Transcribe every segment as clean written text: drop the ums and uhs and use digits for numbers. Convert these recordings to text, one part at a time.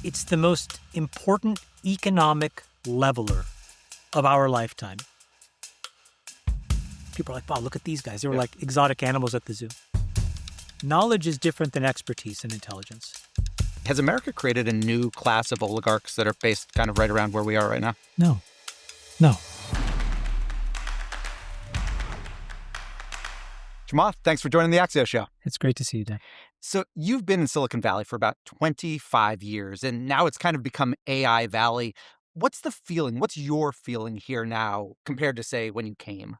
It's the most important economic leveler of our lifetime. People are like, wow, look at these guys. They were like exotic animals at the zoo. Knowledge is different than expertise and intelligence. Has America created a new class of oligarchs that are based kind of right around where we are right now? No. Chamath, thanks for joining the Axios Show. It's great to see you, Dan. So you've been in Silicon Valley for about 25 years, and now it's kind of become AI Valley. What's the feeling? What's your feeling here now compared to, say, when you came?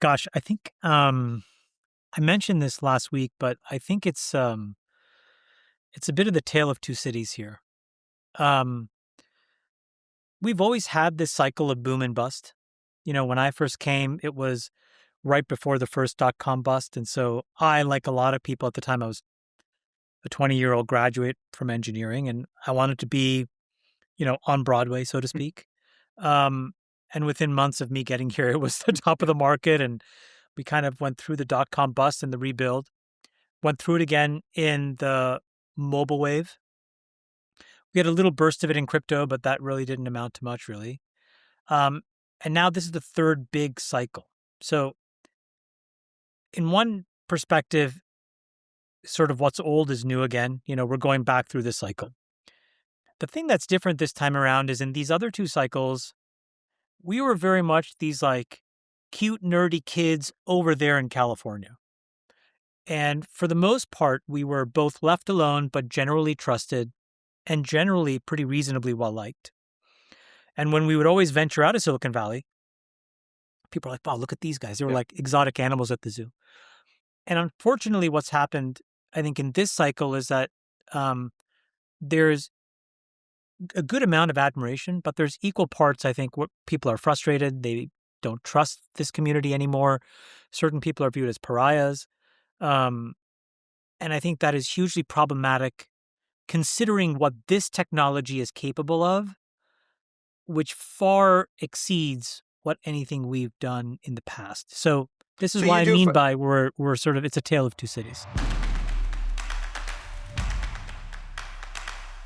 Gosh, I think I mentioned this last week, but I think it's a bit of the tale of two cities here. We've always had this cycle of boom and bust. You know, when I first came, it was right before the first dot-com bust. And so I, like a lot of people at the time, I was a 20-year-old graduate from engineering, and I wanted to be, on Broadway, so to speak. And within months of me getting here, it was the top of the market. And we kind of went through the dot-com bust and the rebuild, went through it again in the mobile wave. We had a little burst of it in crypto, but that really didn't amount to much, really. And now this is the third big cycle. So in one perspective, sort of what's old is new again. We're going back through this cycle. The thing that's different this time around is in these other two cycles, we were very much these like cute, nerdy kids over there in California. And for the most part, we were both left alone, but generally trusted and generally pretty reasonably well-liked. And when we would always venture out of Silicon Valley, people are like, wow, look at these guys. They were like exotic animals at the zoo. And unfortunately, what's happened, I think, in this cycle is that there's a good amount of admiration, but there's equal parts, I think, what people are frustrated. They don't trust this community anymore. Certain people are viewed as pariahs. And I think that is hugely problematic considering what this technology is capable of, which far exceeds what anything we've done in the past. So this is why I mean by we're sort of, it's a tale of two cities.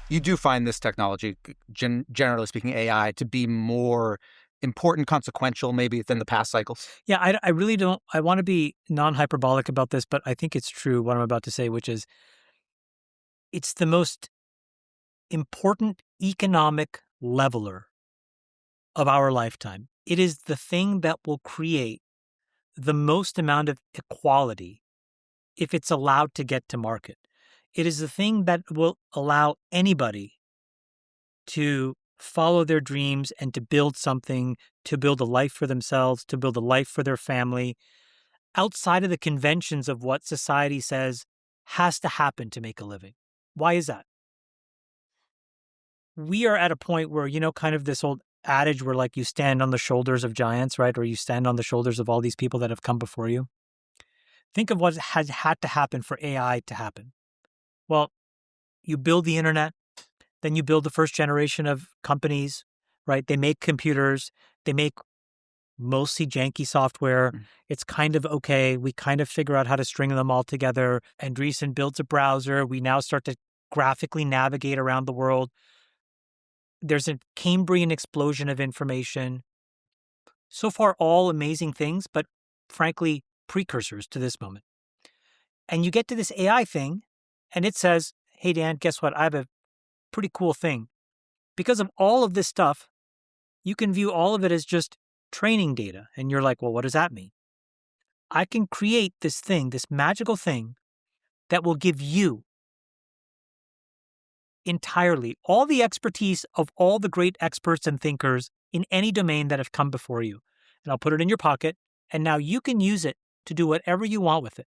You do find this technology, generally speaking, AI, to be more important, consequential, maybe, than the past cycles? Yeah, I really don't. I want to be non-hyperbolic about this, but I think it's true what I'm about to say, which is it's the most important economic leveler of our lifetime. It is the thing that will create the most amount of equality if it's allowed to get to market. It is the thing that will allow anybody to follow their dreams and to build something, to build a life for themselves, to build a life for their family, outside of the conventions of what society says has to happen to make a living. Why is that? We are at a point where, kind of this old adage where like you stand on the shoulders of giants, right? Or you stand on the shoulders of all these people that have come before you. Think of what has had to happen for AI to happen. Well, you build the internet, then you build the first generation of companies, right? They make computers, they make mostly janky software. It's kind of okay. We kind of figure out how to string them all together. Andreessen builds a browser. We now start to graphically navigate around the world. There's a Cambrian explosion of information. So far, all amazing things, but frankly, precursors to this moment. And you get to this AI thing, and it says, hey, Dan, guess what? I have a pretty cool thing. Because of all of this stuff, you can view all of it as just training data. And you're like, well, what does that mean? I can create this thing, this magical thing that will give you entirely all the expertise of all the great experts and thinkers in any domain that have come before you. And I'll put it in your pocket, and now you can use it to do whatever you want with it.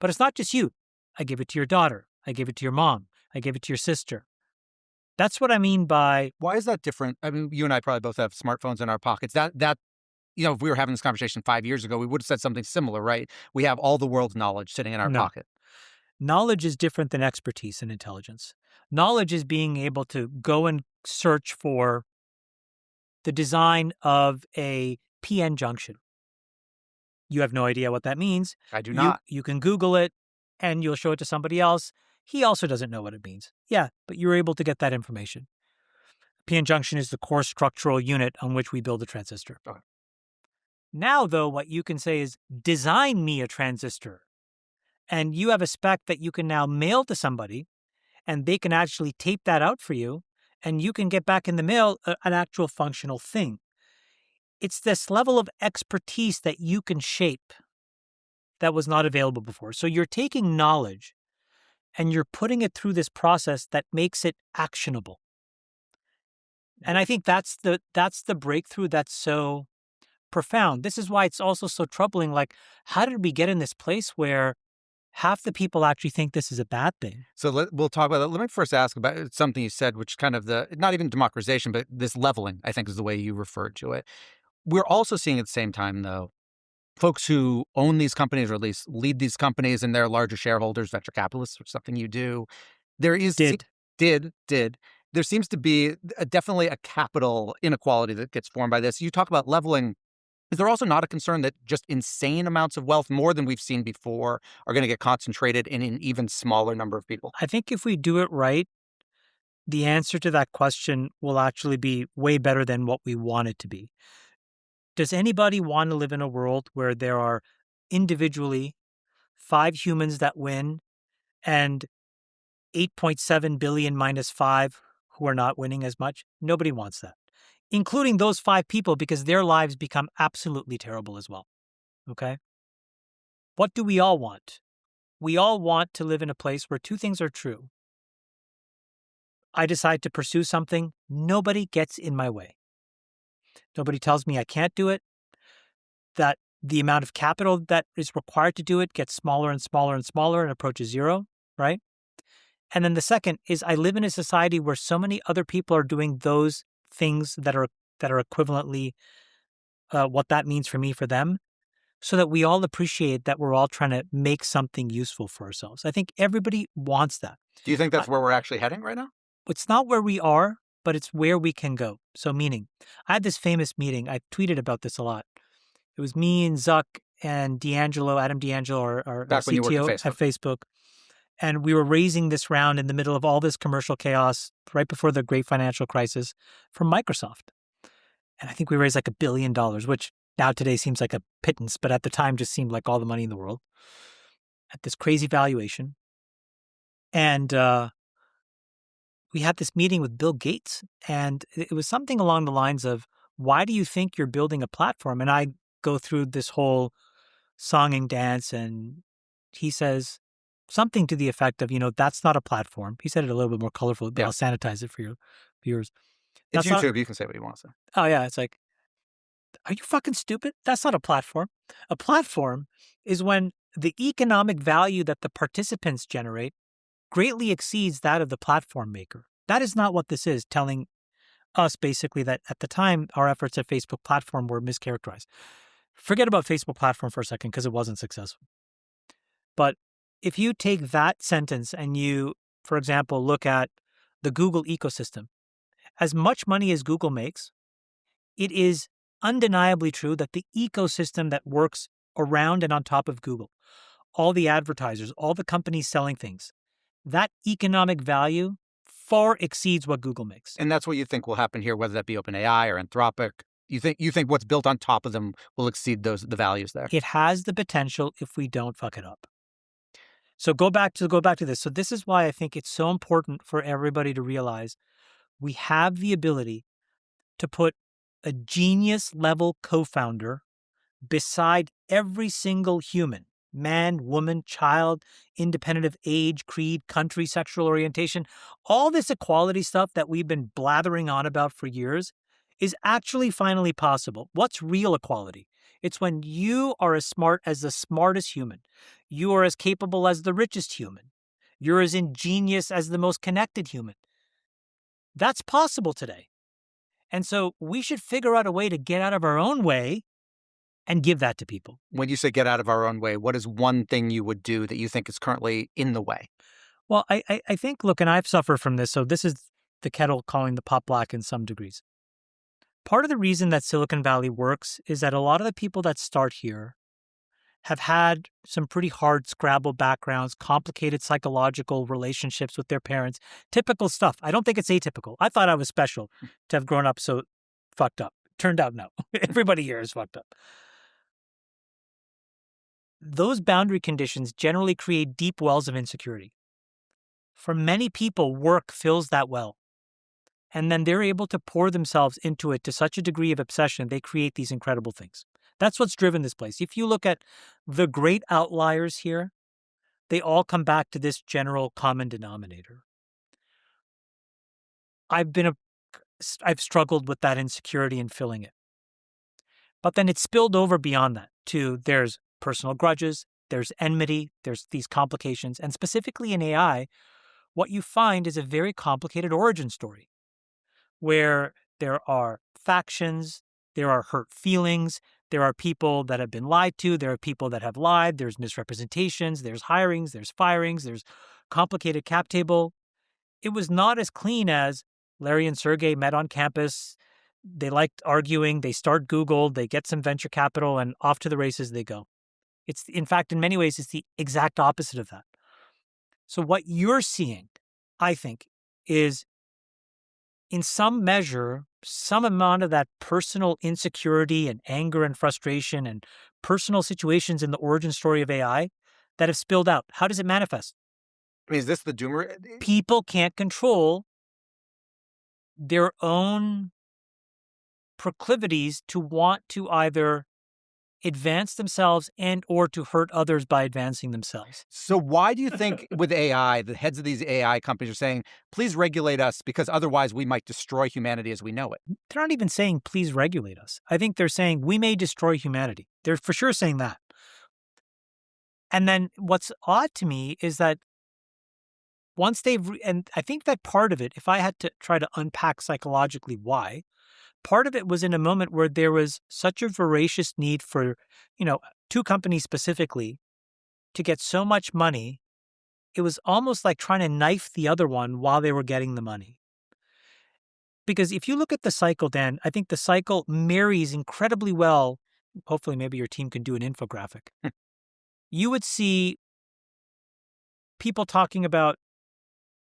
But it's not just you. I give it to your daughter. I give it to your mom. I give it to your sister. That's what I mean by... Why is that different? I mean, you and I probably both have smartphones in our pockets. That if we were having this conversation 5 years ago, we would have said something similar, right? We have all the world's knowledge sitting in our pocket. Knowledge is different than expertise and intelligence. Knowledge is being able to go and search for the design of a PN junction. You have no idea what that means. I do not. You can Google it and you'll show it to somebody else. He also doesn't know what it means. Yeah, but you're able to get that information. P-N junction is the core structural unit on which we build a transistor. Okay. Now, though, what you can say is design me a transistor. And you have a spec that you can now mail to somebody, and they can actually tape that out for you, and you can get back in the mail an actual functional thing. It's this level of expertise that you can shape that was not available before. So you're taking knowledge and you're putting it through this process that makes it actionable. And I think that's the breakthrough that's so profound. This is why it's also so troubling. Like, how did we get in this place where half the people actually think this is a bad thing? So we'll talk about that. Let me first ask about something you said, which kind of not even democratization, but this leveling, I think is the way you referred to it. We're also seeing at the same time, though, folks who own these companies or at least lead these companies and they're larger shareholders, venture capitalists, which is something you do. There is Did. There seems to be definitely a capital inequality that gets formed by this. You talk about leveling. Is there also not a concern that just insane amounts of wealth, more than we've seen before, are going to get concentrated in an even smaller number of people? I think if we do it right, the answer to that question will actually be way better than what we want it to be. Does anybody want to live in a world where there are individually 5 humans that win and 8.7 billion minus 5 who are not winning as much? Nobody wants that, including those 5 people, because their lives become absolutely terrible as well. Okay? What do we all want? We all want to live in a place where 2 things are true. I decide to pursue something, nobody gets in my way. Nobody tells me I can't do it, that the amount of capital that is required to do it gets smaller and smaller and smaller and approaches zero, right? And then the second is I live in a society where so many other people are doing those things that are equivalently what that means for me, for them, so that we all appreciate that we're all trying to make something useful for ourselves. I think everybody wants that. Do you think that's where we're actually heading right now? It's not where we are, but it's where we can go. So meaning, I had this famous meeting. I tweeted about this a lot. It was me and Zuck and Adam D'Angelo, our CTO at Facebook. And we were raising this round in the middle of all this commercial chaos right before the great financial crisis from Microsoft. And I think we raised like $1 billion, which now today seems like a pittance, but at the time just seemed like all the money in the world at this crazy valuation. And we had this meeting with Bill Gates, and it was something along the lines of, why do you think you're building a platform? And I go through this whole song and dance, and he says something to the effect of, that's not a platform. He said it a little bit more colorful, but I'll sanitize it for your viewers. It's YouTube. You can say what you want to say. Oh, yeah. It's like, are you fucking stupid? That's not a platform. A platform is when the economic value that the participants generate greatly exceeds that of the platform maker. That is not what this is, telling us basically that at the time, our efforts at Facebook platform were mischaracterized. Forget about Facebook platform for a second, because it wasn't successful. But if you take that sentence and you, for example, look at the Google ecosystem, as much money as Google makes, it is undeniably true that the ecosystem that works around and on top of Google, all the advertisers, all the companies selling things, that economic value far exceeds what Google makes. And that's what you think will happen here, whether that be OpenAI or Anthropic. You think what's built on top of them will exceed the values there? It has the potential if we don't fuck it up. So go back to this. So this is why I think it's so important for everybody to realize we have the ability to put a genius level co-founder beside every single human, man, woman, child, independent of age, creed, country, sexual orientation. All this equality stuff that we've been blathering on about for years is actually finally possible. What's real equality? It's when you are as smart as the smartest human. You are as capable as the richest human. You're as ingenious as the most connected human. That's possible today. And so we should figure out a way to get out of our own way and give that to people. When you say get out of our own way, what is one thing you would do that you think is currently in the way? Well, I think, look, and I've suffered from this, so this is the kettle calling the pot black in some degrees. Part of the reason that Silicon Valley works is that a lot of the people that start here have had some pretty hard Scrabble backgrounds, complicated psychological relationships with their parents, typical stuff. I don't think it's atypical. I thought I was special to have grown up so fucked up. Turned out no. Everybody here is fucked up. Those boundary conditions generally create deep wells of insecurity. For many people, work fills that well. And then they're able to pour themselves into it to such a degree of obsession, they create these incredible things. That's what's driven this place. If you look at the great outliers here, they all come back to this general common denominator. I've struggled with that insecurity and filling it. But then it spilled over beyond that to there's personal grudges, there's enmity, there's these complications. And specifically in AI, what you find is a very complicated origin story where there are factions, there are hurt feelings, there are people that have been lied to, there are people that have lied, there's misrepresentations, there's hirings, there's firings, there's complicated cap table. It was not as clean as Larry and Sergey met on campus, they liked arguing, they start Google, they get some venture capital, and off to the races they go. In fact, in many ways, it's the exact opposite of that. So what you're seeing, I think, is in some measure, some amount of that personal insecurity and anger and frustration and personal situations in the origin story of AI that have spilled out. How does it manifest? I mean, is this the doomer? People can't control their own proclivities to want to either advance themselves and or to hurt others by advancing themselves. So why do you think with AI, the heads of these AI companies are saying, please regulate us because otherwise we might destroy humanity as we know it? They're not even saying, please regulate us. I think they're saying we may destroy humanity. They're for sure saying that. And then what's odd to me is that once and I think that part of it, if I had to try to unpack psychologically why, part of it was in a moment where there was such a voracious need for, two companies specifically to get so much money. It was almost like trying to knife the other one while they were getting the money. Because if you look at the cycle, Dan, I think the cycle marries incredibly well. Hopefully, maybe your team can do an infographic. You would see people talking about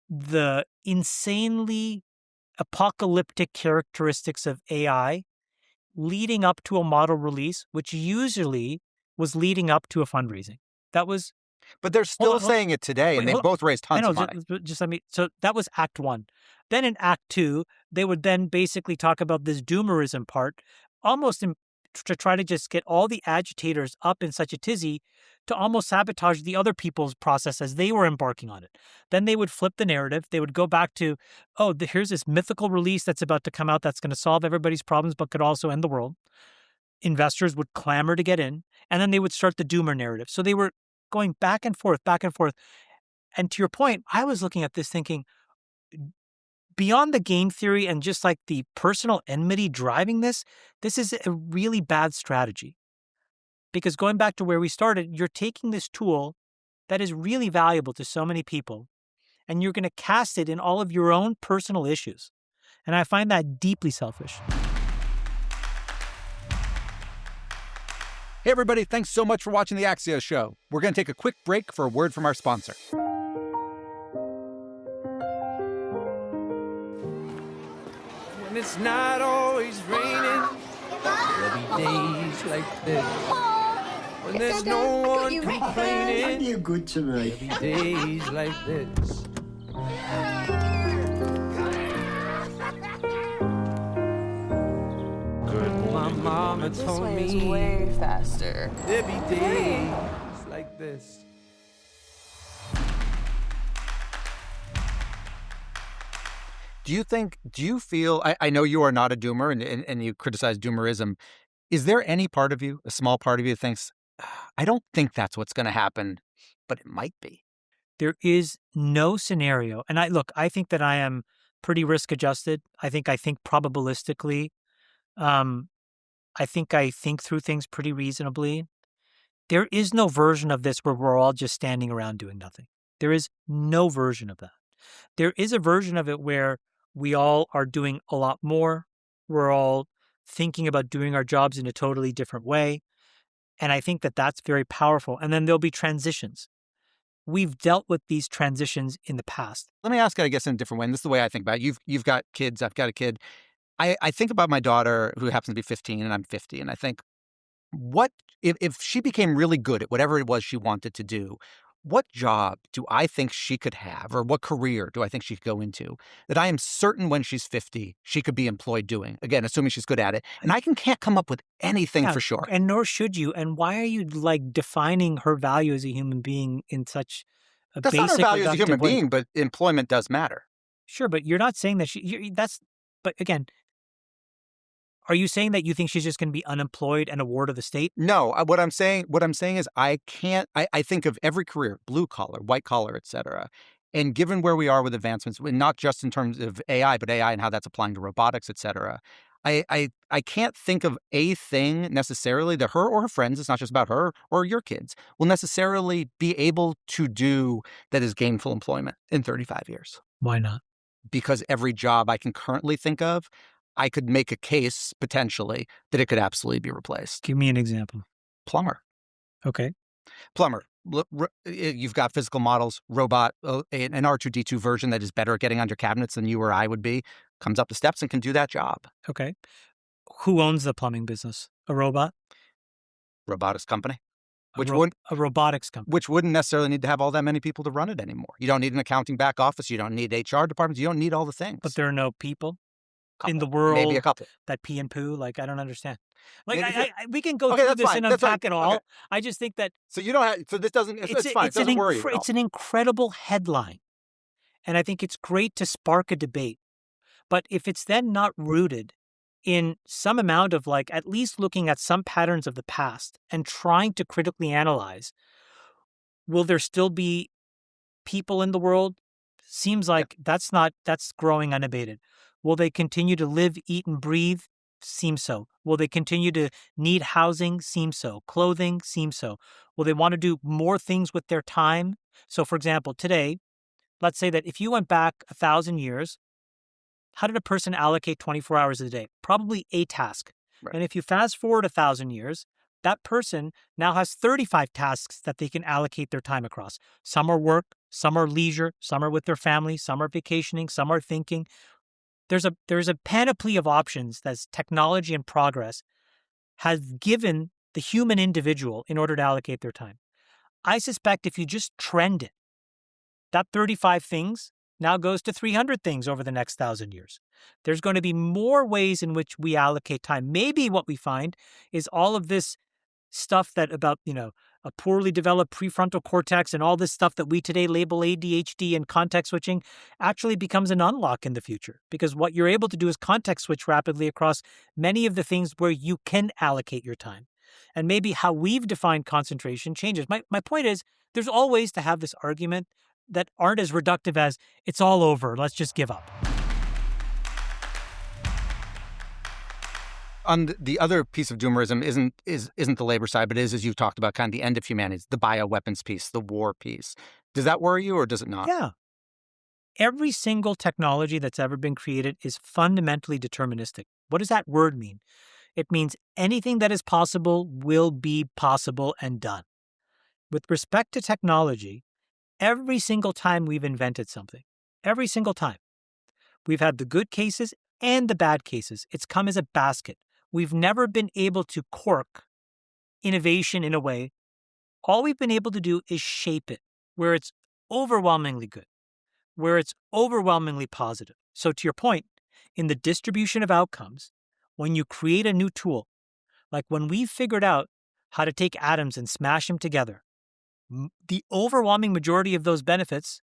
the insanely apocalyptic characteristics of AI leading up to a model release, which usually was leading up to a fundraising. That was... But they're still saying it today, and they both raised tons of money. So that was Act 1. Then in Act 2, they would then basically talk about this doomerism part, almost to try to just get all the agitators up in such a tizzy to almost sabotage the other people's process as they were embarking on it. Then they would flip the narrative. They would go back to, here's this mythical release that's about to come out that's going to solve everybody's problems but could also end the world. Investors would clamor to get in, and then they would start the doomer narrative. So they were going back and forth, back and forth. And to your point, I was looking at this thinking, beyond the game theory and just like the personal enmity driving this is a really bad strategy. Because going back to where we started, you're taking this tool that is really valuable to so many people, and you're going to cast it in all of your own personal issues. And I find that deeply selfish. Hey, everybody. Thanks so much for watching the Axios Show. We're going to take a quick break for a word from our sponsor. When it's not always raining, there'll be days like this. When there's no one complaining, you're good to me. there'll be days like this. Good, my mama told me This way is way faster. there'll be days like this. Do you feel, I know you are not a doomer and you criticize doomerism. Is there any part of you, a small part of you that thinks, I don't think that's what's going to happen, but it might be? There is no scenario. And I think that I am pretty risk adjusted. I think probabilistically. I think through things pretty reasonably. There is no version of this where we're all just standing around doing nothing. There is no version of that. There is a version of it where we all are doing a lot more. We're all thinking about doing our jobs in a totally different way. And I think that that's very powerful. And then there'll be transitions. We've dealt with these transitions in the past. Let me ask it, I guess, in a different way. And this is the way I think about it. You've got kids. I've got a kid. I think about my daughter, who happens to be 15 and I'm 50. And I think, what if she became really good at whatever it was she wanted to do, what job do I think she could have, or what career do I think she could go into that I am certain when she's 50 she could be employed doing? Again, assuming she's good at it. And I can't come up with anything for sure. And nor should you. And why are you like defining her value as a human being in such a That's basic, not her value as a human way? being, but employment does matter. Sure, but you're not saying that but again, are you saying that you think she's just going to be unemployed and a ward of the state? No, what I'm saying is I think of every career, blue collar, white collar, et cetera. And given where we are with advancements, not just in terms of AI, but AI and how that's applying to robotics, et cetera, I can't think of a thing necessarily that her or her friends, it's not just about her or your kids, will necessarily be able to do that is gainful employment in 35 years. Why not? Because every job I can currently think of, I could make a case, potentially, that it could absolutely be replaced. Give me an example. Plumber. Okay. Plumber. You've got physical models, robot, an R2-D2 version that is better at getting under cabinets than you or I would be, comes up the steps and can do that job. Okay. Who owns the plumbing business? A robot? Robotics company. A robotics company. Which wouldn't necessarily need to have all that many people to run it anymore. You don't need an accounting back office. You don't need HR departments. You don't need all the things. But there are no people in the Maybe world a couple that pee and poo. Like, I don't understand. Like, Maybe we can go through this and unpack it all. Okay. I just think that so you don't have. So this doesn't. It's fine. It doesn't worry you. It's an incredible headline, and I think it's great to spark a debate. But if it's then not rooted in some amount of like at least looking at some patterns of the past and trying to critically analyze, will there still be people in the world? Seems like that's growing unabated. Will they continue to live, eat, and breathe? Seems so. Will they continue to need housing? Seems so. Clothing? Seems so. Will they want to do more things with their time? So, for example, today, let's say that if you went back 1,000 years, how did a person allocate 24 hours a day? Probably a task. Right. And if you fast forward 1,000 years, that person now has 35 tasks that they can allocate their time across. Some are work, some are leisure, some are with their family, some are vacationing, some are thinking. There's a panoply of options that technology and progress has given the human individual in order to allocate their time. I suspect if you just trend it, that 35 things now goes to 300 things over the next 1,000 years. There's going to be more ways in which we allocate time. Maybe what we find is all of this stuff that about, a poorly developed prefrontal cortex and all this stuff that we today label ADHD and context switching actually becomes an unlock in the future. Because what you're able to do is context switch rapidly across many of the things where you can allocate your time. And maybe how we've defined concentration changes. My point is, there's all ways to have this argument that aren't as reductive as, it's all over, let's just give up. On the other piece of doomerism isn't the labor side, but is, as you've talked about, kind of the end of humanity, the bioweapons piece, the war piece. Does that worry you or does it not? Yeah. Every single technology that's ever been created is fundamentally deterministic. What does that word mean? It means anything that is possible will be possible and done. With respect to technology, every single time we've invented something, every single time, we've had the good cases and the bad cases. It's come as a basket. We've never been able to cork innovation in a way. All we've been able to do is shape it where it's overwhelmingly good, where it's overwhelmingly positive. So to your point, in the distribution of outcomes, when you create a new tool, like when we figured out how to take atoms and smash them together, the overwhelming majority of those benefits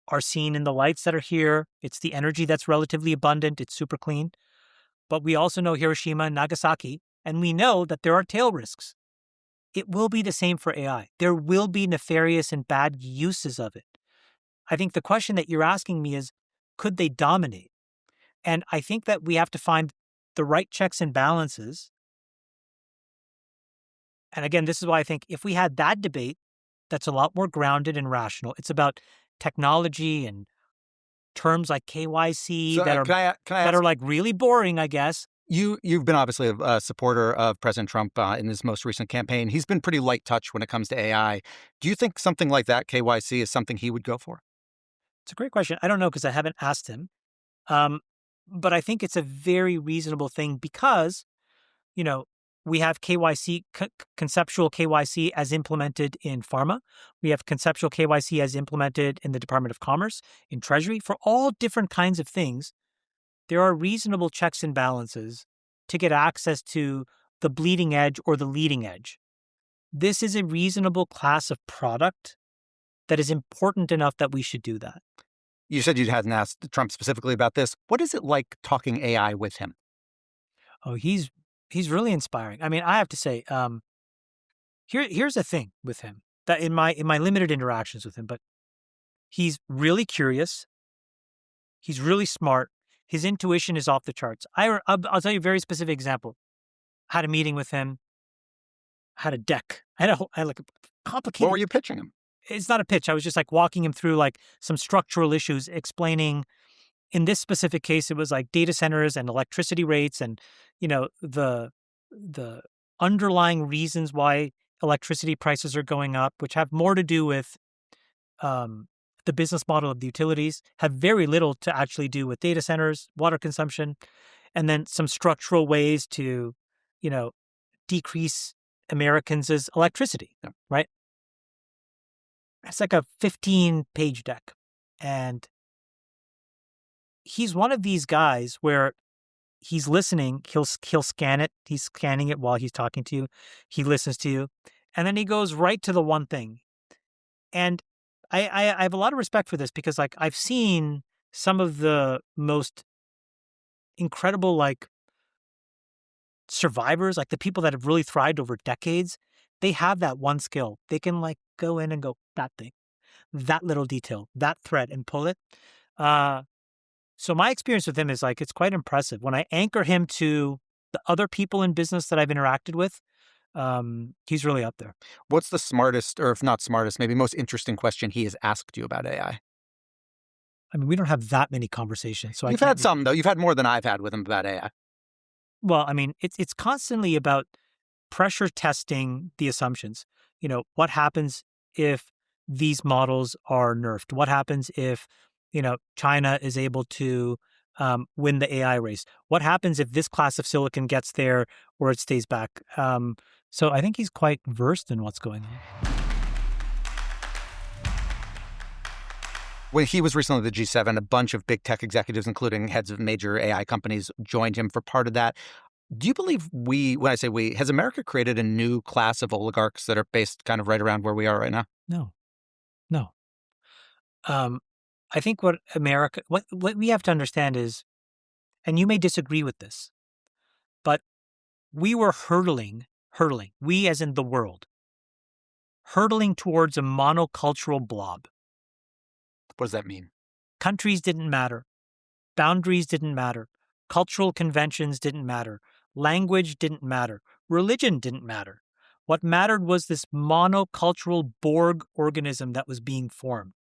are seen in the lights that are here. It's the energy that's relatively abundant. It's super clean. But we also know Hiroshima and Nagasaki, and we know that there are tail risks. It will be the same for AI. There will be nefarious and bad uses of it. I think the question that you're asking me is, could they dominate? And I think that we have to find the right checks and balances. And again, this is why I think if we had that debate, that's a lot more grounded and rational. It's about technology and terms like KYC So, that are like really boring, I guess. You've been obviously a supporter of President Trump in his most recent campaign. He's been pretty light touch when it comes to AI. Do you think something like that, KYC, is something he would go for? It's a great question. I don't know because I haven't asked him. But I think it's a very reasonable thing because, we have KYC, conceptual KYC as implemented in pharma. We have conceptual KYC as implemented in the Department of Commerce, in Treasury. For all different kinds of things, there are reasonable checks and balances to get access to the bleeding edge or the leading edge. This is a reasonable class of product that is important enough that we should do that. You said you hadn't asked Trump specifically about this. What is it like talking AI with him? Oh, he's really inspiring. I mean, I have to say, here's the thing with him that in my limited interactions with him, but he's really curious. He's really smart. His intuition is off the charts. I'll tell you a very specific example. I had a meeting with him. I had a deck. I had like a complicated. What were you pitching him? It's not a pitch. I was just like walking him through like some structural issues, explaining. In this specific case, it was like data centers and electricity rates, and the underlying reasons why electricity prices are going up, which have more to do with the business model of the utilities, have very little to actually do with data centers, water consumption, and then some structural ways to, decrease Americans' electricity, right? It's like a 15-page deck. And he's one of these guys where he's listening, he'll scan it, he's scanning it while he's talking to you, he listens to you, and then he goes right to the one thing. And I have a lot of respect for this because like I've seen some of the most incredible like survivors, like the people that have really thrived over decades, they have that one skill. They can like go in and go, that thing, that little detail, that thread, and pull it. So my experience with him is like, it's quite impressive. When I anchor him to the other people in business that I've interacted with, he's really up there. What's the smartest, or if not smartest, maybe most interesting question he has asked you about AI? I mean, we don't have that many conversations. So You've had some, though. You've had more than I've had with him about AI. Well, I mean, it's constantly about pressure testing the assumptions. What happens if these models are nerfed? What happens if, China is able to win the AI race? What happens if this class of silicon gets there or it stays back? So I think he's quite versed in what's going on. When he was recently at the G7, a bunch of big tech executives, including heads of major AI companies, joined him for part of that. Do you believe when I say we, has America created a new class of oligarchs that are based kind of right around where we are right now? No. I think what we have to understand is, and you may disagree with this, but we were hurtling, we as in the world, hurtling towards a monocultural blob. What does that mean? Countries didn't matter. Boundaries didn't matter. Cultural conventions didn't matter. Language didn't matter. Religion didn't matter. What mattered was this monocultural Borg organism that was being formed.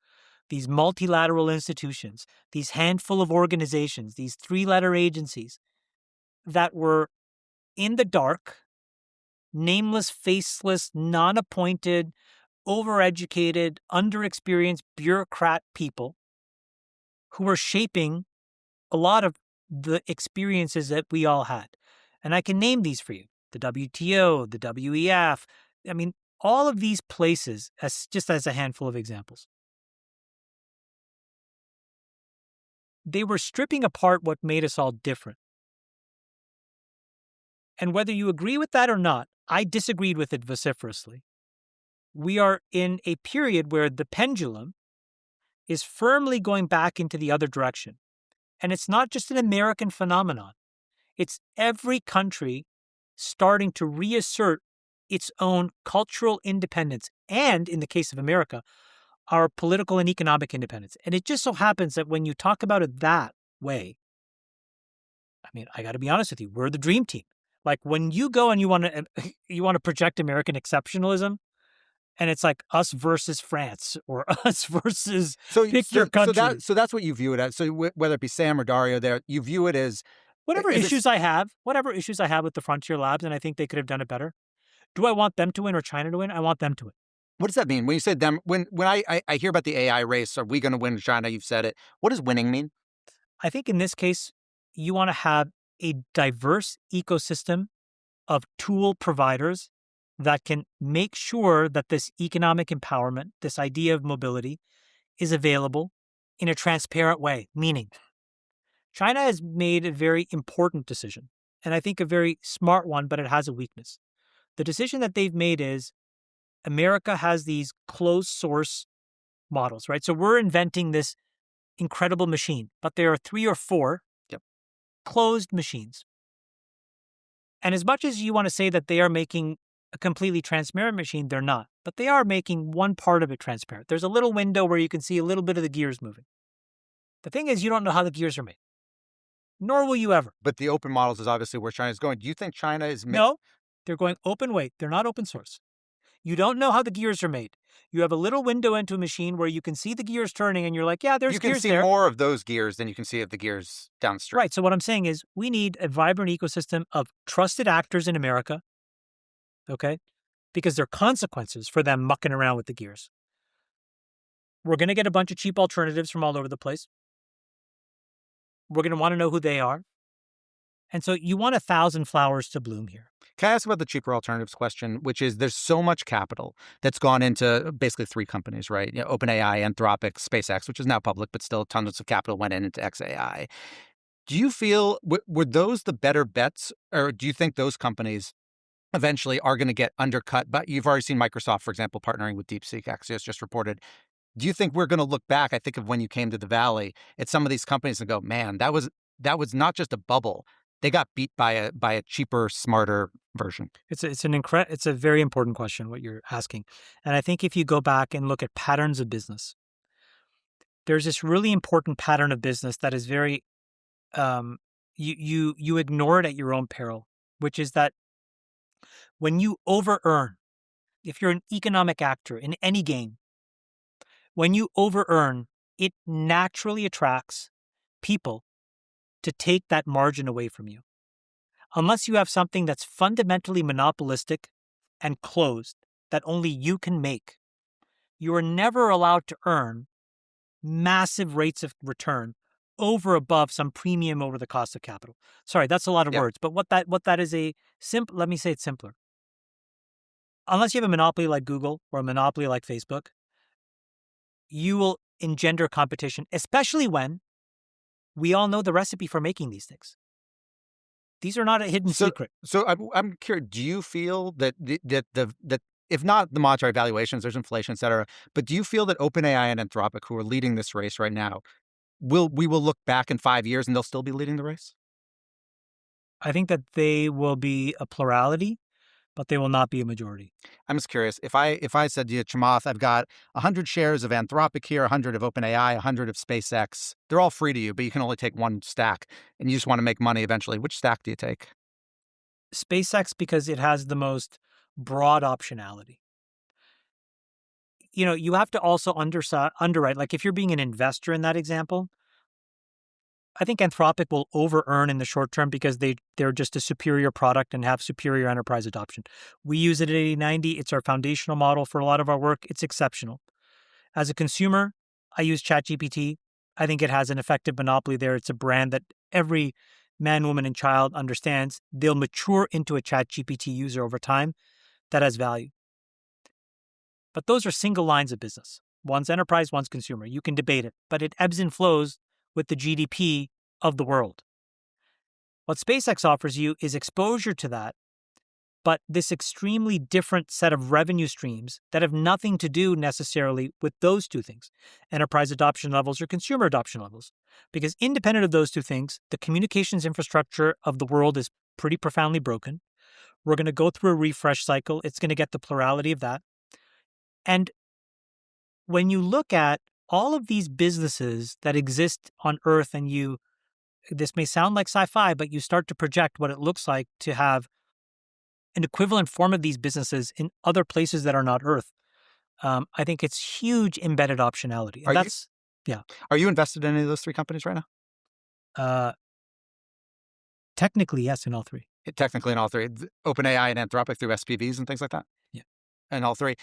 These multilateral institutions, these handful of organizations, these three-letter agencies that were in the dark, nameless, faceless, non-appointed, overeducated, underexperienced bureaucrat people who were shaping a lot of the experiences that we all had. And I can name these for you. The WTO, the WEF. I mean, all of these places, just as a handful of examples. They were stripping apart what made us all different. And whether you agree with that or not, I disagreed with it vociferously. We are in a period where the pendulum is firmly going back into the other direction. And it's not just an American phenomenon. It's every country starting to reassert its own cultural independence and, in the case of America, our political and economic independence. And it just so happens that when you talk about it that way, I mean, I got to be honest with you, we're the dream team. Like when you go and you want to project American exceptionalism, and it's like us versus France or us versus pick your country. So that's what you view it as. So whether it be Sam or Dario there, you view it as Whatever issues I have with the frontier labs, and I think they could have done it better. Do I want them to win or China to win? I want them to win. What does that mean? When you said them, when I hear about the AI race, are we going to win China? You've said it. What does winning mean? I think in this case, you want to have a diverse ecosystem of tool providers that can make sure that this economic empowerment, this idea of mobility, is available in a transparent way. Meaning, China has made a very important decision, and I think a very smart one, but it has a weakness. The decision that they've made is America has these closed source models, right? So we're inventing this incredible machine, but there are 3 or 4 closed machines. And as much as you want to say that they are making a completely transparent machine, they're not. But they are making one part of it transparent. There's a little window where you can see a little bit of the gears moving. The thing is, you don't know how the gears are made. Nor will you ever. But the open models is obviously where China is going. Do you think China is... No, they're going open weight. They're not open source. You don't know how the gears are made. You have a little window into a machine where you can see the gears turning and you're like, yeah, there's gears there. You can see more of those gears than you can see of the gears downstream. Right. So what I'm saying is we need a vibrant ecosystem of trusted actors in America, okay? Because there are consequences for them mucking around with the gears. We're going to get a bunch of cheap alternatives from all over the place. We're going to want to know who they are. And so you want 1,000 flowers to bloom here. Can I ask about the cheaper alternatives question, which is there's so much capital that's gone into basically 3 companies, right? OpenAI, Anthropic, SpaceX, which is now public, but still tons of capital went into XAI. Do you feel, were those the better bets, or do you think those companies eventually are going to get undercut? But you've already seen Microsoft, for example, partnering with DeepSeek. Axios just reported. Do you think we're going to look back, I think of when you came to the Valley, at some of these companies and go, man, that was not just a bubble. They got beat by a cheaper, smarter version. It's a very important question what you're asking, and I think if you go back and look at patterns of business, there's this really important pattern of business that is very you ignore it at your own peril, which is that when you over-earn, if you're an economic actor in any game, when you over-earn, it naturally attracts people to take that margin away from you. Unless you have something that's fundamentally monopolistic and closed that only you can make, you are never allowed to earn massive rates of return over above some premium over the cost of capital. Sorry, that's a lot of words, but what that is let me say it simpler. Unless you have a monopoly like Google or a monopoly like Facebook, you will engender competition, especially when we all know the recipe for making these things. These are not a hidden secret. So I'm curious, do you feel that that if not the monetary valuations, there's inflation, et cetera, but do you feel that OpenAI and Anthropic, who are leading this race right now, we will look back in 5 years and they'll still be leading the race? I think that they will be a plurality, but they will not be a majority. I'm just curious, if I said to you, Chamath, I've got 100 shares of Anthropic here, 100 of OpenAI, 100 of SpaceX. They're all free to you, but you can only take one stack, and you just want to make money eventually. Which stack do you take? SpaceX, because it has the most broad optionality. You have to also underwrite. Like if you're being an investor in that example, I think Anthropic will over-earn in the short term because they're just a superior product and have superior enterprise adoption. We use it at 8090. It's our foundational model for a lot of our work. It's exceptional. As a consumer, I use ChatGPT. I think it has an effective monopoly there. It's a brand that every man, woman, and child understands. They'll mature into a ChatGPT user over time. That has value. But those are single lines of business. One's enterprise, one's consumer. You can debate it, but it ebbs and flows with the GDP of the world. What SpaceX offers you is exposure to that, but this extremely different set of revenue streams that have nothing to do necessarily with those two things, enterprise adoption levels or consumer adoption levels. Because independent of those two things, the communications infrastructure of the world is pretty profoundly broken. We're going to go through a refresh cycle. It's going to get the plurality of that. And when you look at all of these businesses that exist on Earth, and this may sound like sci-fi, but you start to project what it looks like to have an equivalent form of these businesses in other places that are not Earth. I think it's huge embedded optionality. And Are you invested in any of those 3 companies right now? Technically, yes, in all three. Technically in all three. OpenAI and Anthropic through SPVs and things like that? Yeah. And all three.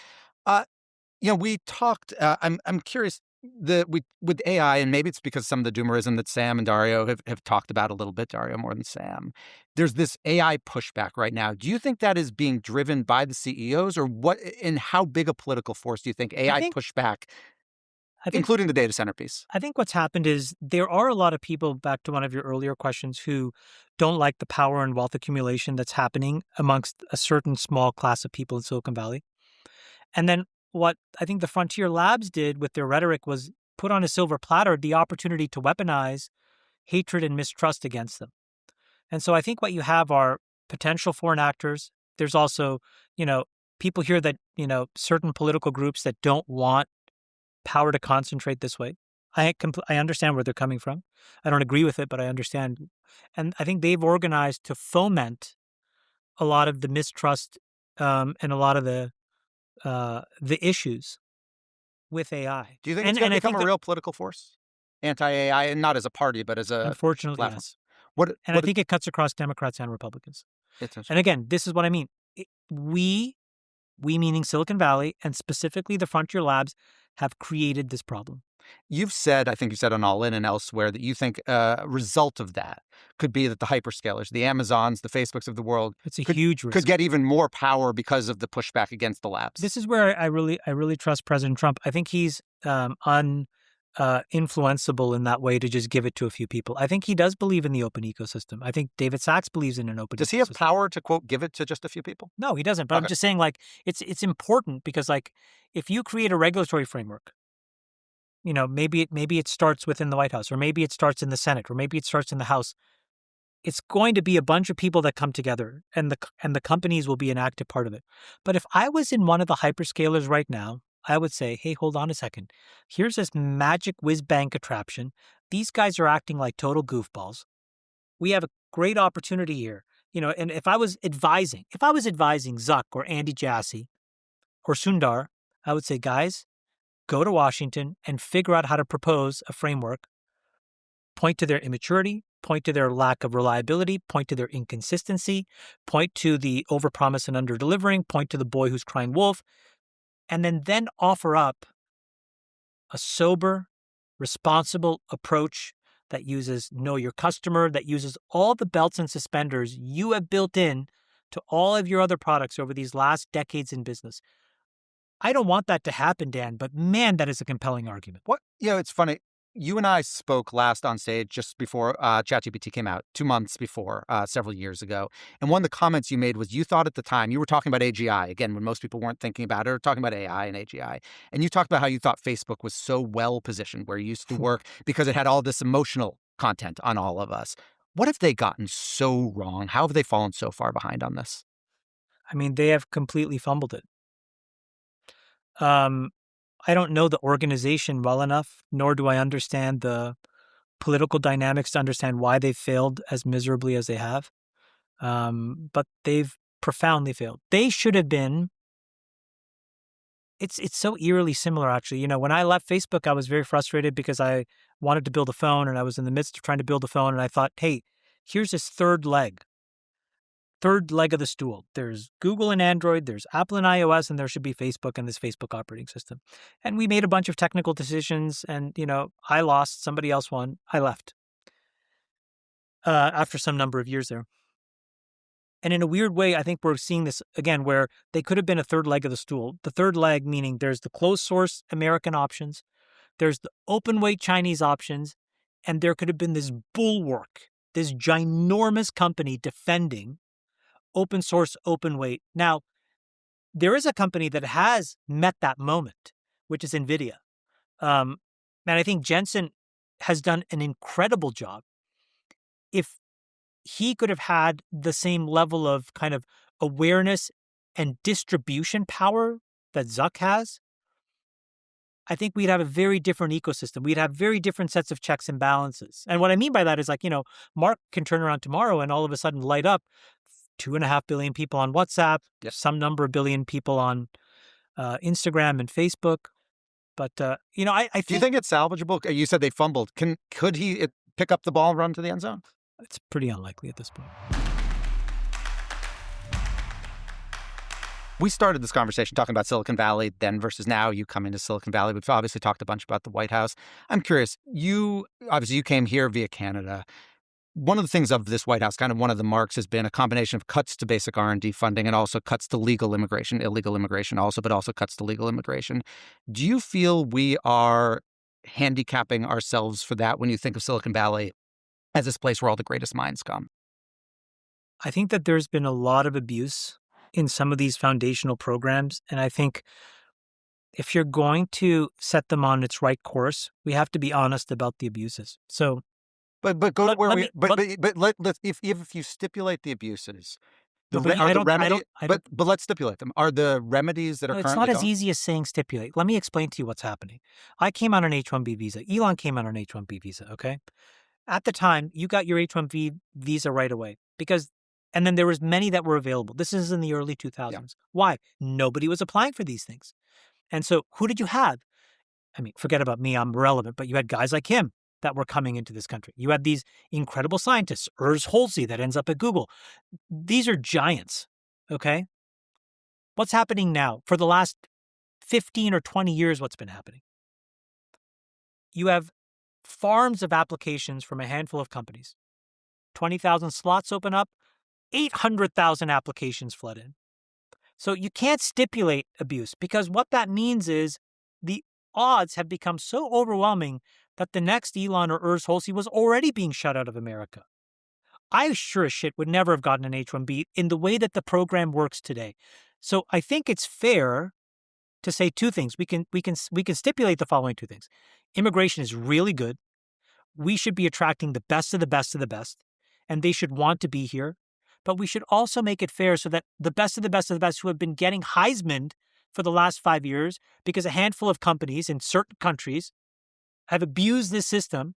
We talked, I'm curious, with AI, and maybe it's because some of the doomerism that Sam and Dario have talked about a little bit, Dario more than Sam. There's this AI pushback right now. Do you think that is being driven by the CEOs, or what? And how big a political force do you think AI pushback, including the data center piece? I think what's happened is there are a lot of people, back to one of your earlier questions, who don't like the power and wealth accumulation that's happening amongst a certain small class of people in Silicon Valley. And then what I think the Frontier Labs did with their rhetoric was put on a silver platter the opportunity to weaponize hatred and mistrust against them. And so I think what you have are potential foreign actors. There's also, people here that, certain political groups that don't want power to concentrate this way. I understand where they're coming from. I don't agree with it, but I understand. And I think they've organized to foment a lot of the mistrust and a lot of the issues with AI. Do you think it's going to become a real political force? Anti-AI, and not as a party, but as a unfortunately, platform. Yes. I think it cuts across Democrats and Republicans. And again, this is what I mean. We meaning Silicon Valley, and specifically the Frontier Labs, have created this problem. You've said, I think you said on All In and elsewhere, that you think a result of that could be that the hyperscalers, the Amazons, the Facebooks of the world, huge risk. Could get even more power because of the pushback against the labs. This is where I really trust President Trump. I think he's influenceable in that way to just give it to a few people. I think he does believe in the open ecosystem. I think David Sachs believes in an open ecosystem. Does he have power to, quote, give it to just a few people? No, he doesn't. But okay. I'm just saying, it's important because, if you create a regulatory framework, maybe it starts within the White House, or maybe it starts in the Senate, or maybe it starts in the House. It's going to be a bunch of people that come together, and the companies will be an active part of it. But if I was in one of the hyperscalers right now, I would say, hey, hold on a second. Here's this magic whiz-bang contraption. These guys are acting like total goofballs. We have a great opportunity here. And if I was advising Zuck or Andy Jassy or Sundar, I would say, guys, go to Washington and figure out how to propose a framework, point to their immaturity, point to their lack of reliability, point to their inconsistency, point to the overpromise and under-delivering, point to the boy who's crying wolf, and then offer up a sober, responsible approach that uses know your customer, that uses all the belts and suspenders you have built in to all of your other products over these last decades in business. I don't want that to happen, Dan, but man, that is a compelling argument. It's funny. You and I spoke last on stage just before ChatGPT came out, 2 months before, several years ago. And one of the comments you made was you thought at the time, you were talking about AGI, again, when most people weren't thinking about it, or talking about AI and AGI. And you talked about how you thought Facebook was so well positioned where you used to work because it had all this emotional content on all of us. What have they gotten so wrong? How have they fallen so far behind on this? I mean, they have completely fumbled it. I don't know the organization well enough, nor do I understand the political dynamics to understand why they've failed as miserably as they have. But they've profoundly failed. They should have been. It's so eerily similar, actually. When I left Facebook, I was very frustrated because I wanted to build a phone, and I was in the midst of trying to build a phone, and I thought, hey, here's this third leg of the stool. There's Google and Android, there's Apple and iOS, and there should be Facebook and this Facebook operating system. And we made a bunch of technical decisions, and, I lost, somebody else won, I left after some number of years there. And in a weird way, I think we're seeing this again, where they could have been a third leg of the stool. The third leg, meaning there's the closed source American options, there's the open weight Chinese options, and there could have been this bulwark, this ginormous company defending open source, open weight. Now, there is a company that has met that moment, which is NVIDIA. And I think Jensen has done an incredible job. If he could have had the same level of kind of awareness and distribution power that Zuck has, I think we'd have a very different ecosystem. We'd have very different sets of checks and balances. And what I mean by that is Mark can turn around tomorrow and all of a sudden light up 2.5 billion people on WhatsApp, some number of billion people on Instagram and Facebook. But, I think... Do you think it's salvageable? You said they fumbled. Could he pick up the ball and run to the end zone? It's pretty unlikely at this point. We started this conversation talking about Silicon Valley then versus now. You come into Silicon Valley. We've obviously talked a bunch about the White House. I'm curious, you came here via Canada. One of the things of this White House, kind of one of the marks, has been a combination of cuts to basic R&D funding and also cuts to legal immigration, illegal immigration also, but also cuts to legal immigration. Do you feel we are handicapping ourselves for that when you think of Silicon Valley as this place where all the greatest minds come? I think that there's been a lot of abuse in some of these foundational programs. And I think if you're going to set them on its right course, we have to be honest about the abuses. So, but go to where if you stipulate the abuses, but let's stipulate them. Are the remedies that are currently it's not as easy as saying stipulate. Let me explain to you what's happening. I came on an H-1B visa. Elon came on an H-1B visa. Okay, at the time, you got your H-1B visa right away and then there was many that were available. This is in the early 2000s. Yeah. Why? Nobody was applying for these things. And so who did you have? I mean, forget about me, I'm irrelevant, but you had guys like him that were coming into this country. You had these incredible scientists, Urs Holze that ends up at Google. These are giants, okay? What's happening now? For the last 15 or 20 years, what's been happening? You have farms of applications from a handful of companies. 20,000 slots open up, 800,000 applications flood in. So you can't stipulate abuse because what that means is the odds have become so overwhelming that the next Elon or Urs Holze was already being shut out of America. I sure as shit would never have gotten an H-1B in the way that the program works today. So I think it's fair to say two things. We can stipulate the following two things. Immigration is really good. We should be attracting the best of the best of the best, and they should want to be here. But we should also make it fair so that the best of the best of the best who have been getting Heisman for the last 5 years because a handful of companies in certain countries have abused this system,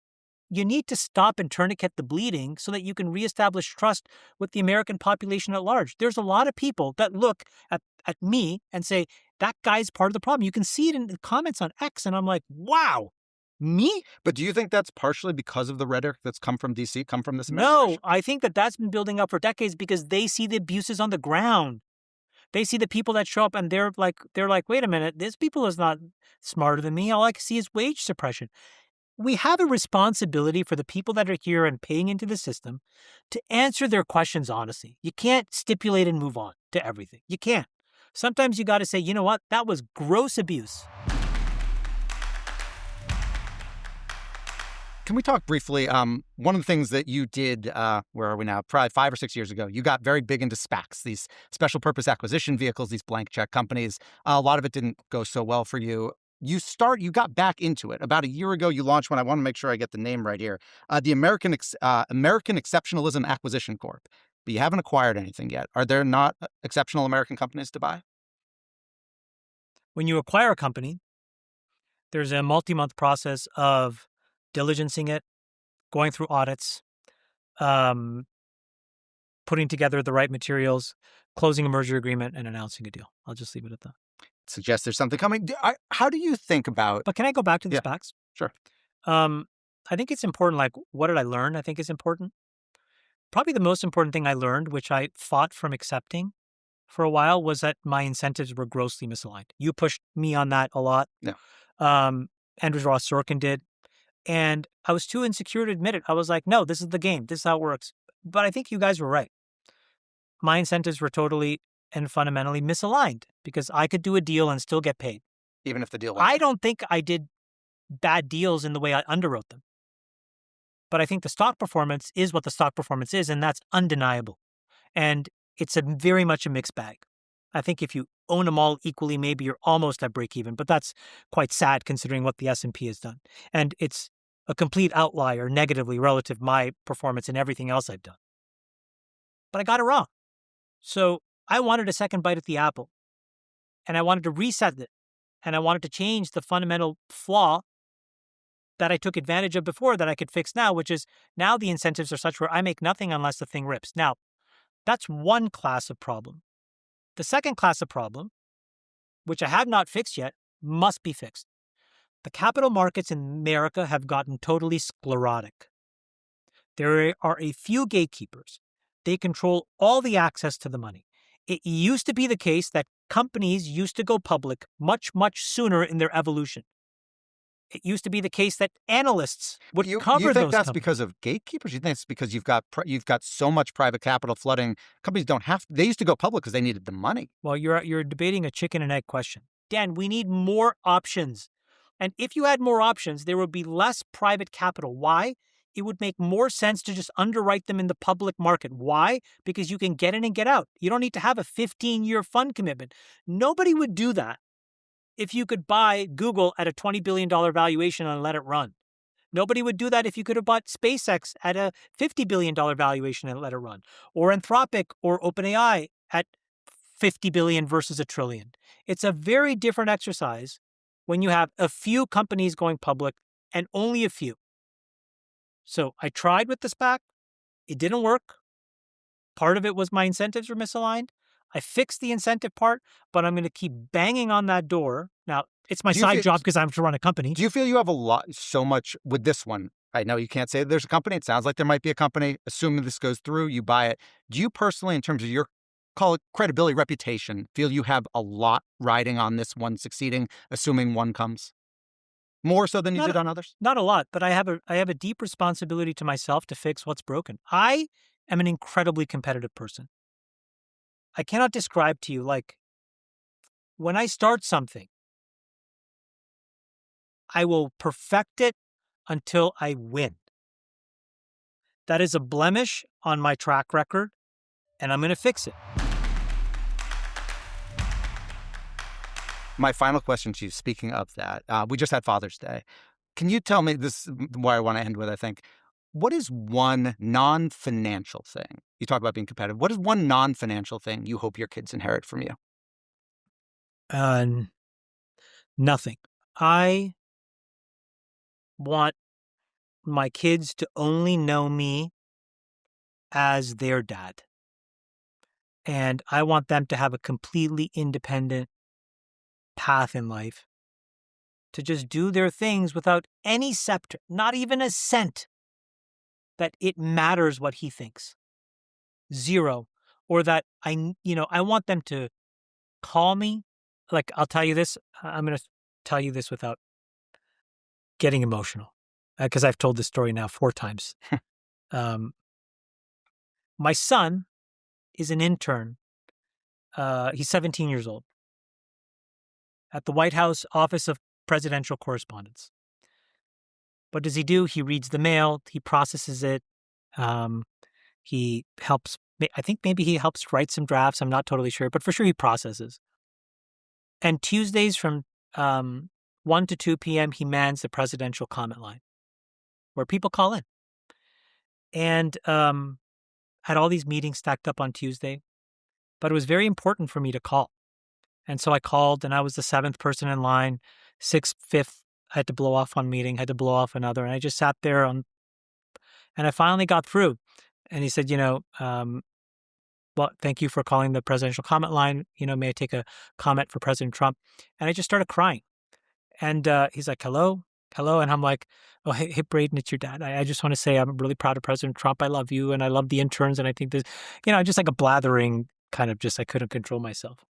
you need to stop and tourniquet the bleeding so that you can reestablish trust with the American population at large. There's a lot of people that look at me and say, that guy's part of the problem. You can see it in the comments on X, and I'm like, wow. Me? But do you think that's partially because of the rhetoric that's come from D.C., come from this administration? No, I think that's been building up for decades because they see the abuses on the ground. They see the people that show up and they're like, wait a minute, this people is not smarter than me. All I can see is wage suppression. We have a responsibility for the people that are here and paying into the system to answer their questions honestly. You can't stipulate and move on to everything. You can't. Sometimes you got to say, you know what? That was gross abuse. Can we talk briefly? One of the things that you did, where are we now? Probably 5 or 6 years ago, you got very big into SPACs, these special purpose acquisition vehicles, these blank check companies. A lot of it didn't go so well for you. You got back into it. About a year ago, you launched one. I want to make sure I get the name right here. The American Exceptionalism Acquisition Corp. But you haven't acquired anything yet. Are there not exceptional American companies to buy? When you acquire a company, there's a multi-month process of diligencing it, going through audits, putting together the right materials, closing a merger agreement, and announcing a deal. I'll just leave it at that. Suggest there's something coming. How do you think about... But can I go back to the SPACs? Sure. I think it's important, like, what did I learn? I think is important. Probably the most important thing I learned, which I fought from accepting for a while, was that my incentives were grossly misaligned. You pushed me on that a lot. Yeah. Andrew Ross Sorkin did. And I was too insecure to admit it. I was like, no, this is the game. This is how it works. But I think you guys were right. My incentives were totally and fundamentally misaligned because I could do a deal and still get paid. Even if the deal... I don't think I did bad deals in the way I underwrote them. But I think the stock performance is what the stock performance is, and that's undeniable. And it's very much a mixed bag. I think if you own them all equally, maybe you're almost at break even, but that's quite sad considering what the S&P has done. And it's a complete outlier negatively relative to my performance and everything else I've done. But I got it wrong. So I wanted a second bite at the apple, and I wanted to reset it, and I wanted to change the fundamental flaw that I took advantage of before that I could fix now, which is now the incentives are such where I make nothing unless the thing rips. Now, that's one class of problem. The second class of problem, which I have not fixed yet, must be fixed. The capital markets in America have gotten totally sclerotic. There are a few gatekeepers. They control all the access to the money. It used to be the case that companies used to go public much, much sooner in their evolution. It used to be the case that analysts would cover you think those that's companies. because of gatekeepers? You think it's because you've got so much private capital flooding? Companies don't have. They used to go public because they needed the money. Well, you're debating a chicken and egg question. Dan, we need more options. And if you had more options, there would be less private capital. Why? It would make more sense to just underwrite them in the public market. Why? Because you can get in and get out. You don't need to have a 15-year fund commitment. Nobody would do that if you could buy Google at a $20 billion valuation and let it run. Nobody would do that if you could have bought SpaceX at a $50 billion valuation and let it run. Or Anthropic or OpenAI at $50 billion versus $1 trillion. It's a very different exercise when you have a few companies going public and only a few. So I tried with the SPAC. It didn't work. Part of it was my incentives were misaligned. I fixed the incentive part, but I'm going to keep banging on that door. Now, it's my side job because I have to run a company. Do you feel you have so much with this one? I know you can't say there's a company. It sounds like there might be a company. Assuming this goes through, you buy it. Do you personally, in terms of your, call it credibility, reputation, feel you have a lot riding on this one succeeding, assuming one comes? More so than you did on others? Not a lot, but I have a deep responsibility to myself to fix what's broken. I am an incredibly competitive person. I cannot describe to you, like, when I start something, I will perfect it until I win. That is a blemish on my track record, and I'm going to fix it. My final question to you, speaking of that, we just had Father's Day. Can you tell me, this is where I want to end with, I think, what is one non-financial thing? You talk about being competitive. What is one non-financial thing you hope your kids inherit from you? Nothing. I want my kids to only know me as their dad. And I want them to have a completely independent path in life, to just do their things without any scepter, not even a cent, that it matters what he thinks. Zero. Or that I want them to call me. Like, I'll tell you this. I'm going to tell you this without getting emotional, because I've told this story now 4 times. My son is an intern. He's 17 years old at the White House Office of Presidential Correspondence. What does he do? He reads the mail. He processes it. He helps. I think maybe he helps write some drafts. I'm not totally sure, but for sure he processes. And Tuesdays from 1 to 2 p.m., he mans the presidential comment line where people call in. And had all these meetings stacked up on Tuesday, but it was very important for me to call. And so I called, and I was the 7th person in line. 5th, I had to blow off one meeting, had to blow off another. And I just sat there and I finally got through. And he said, well, thank you for calling the presidential comment line. May I take a comment for President Trump? And I just started crying. And he's like, hello? And I'm like, oh, hey, Braden, it's your dad. I just want to say I'm really proud of President Trump. I love you, and I love the interns. And I think this, just like a blathering kind of I couldn't control myself.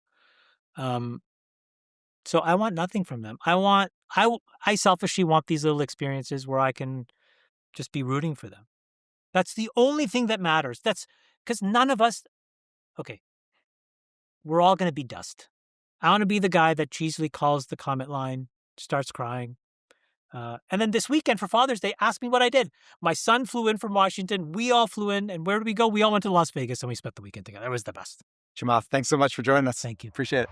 So I want nothing from them. I selfishly want these little experiences where I can just be rooting for them. That's the only thing that matters. That's because none of us, okay, we're all going to be dust. I want to be the guy that cheesily calls the comment line, starts crying. And then this weekend for Father's Day, asked me what I did. My son flew in from Washington. We all flew in. And where did we go? We all went to Las Vegas and we spent the weekend together. It was the best. Chamath, thanks so much for joining us. Thank you. Appreciate it.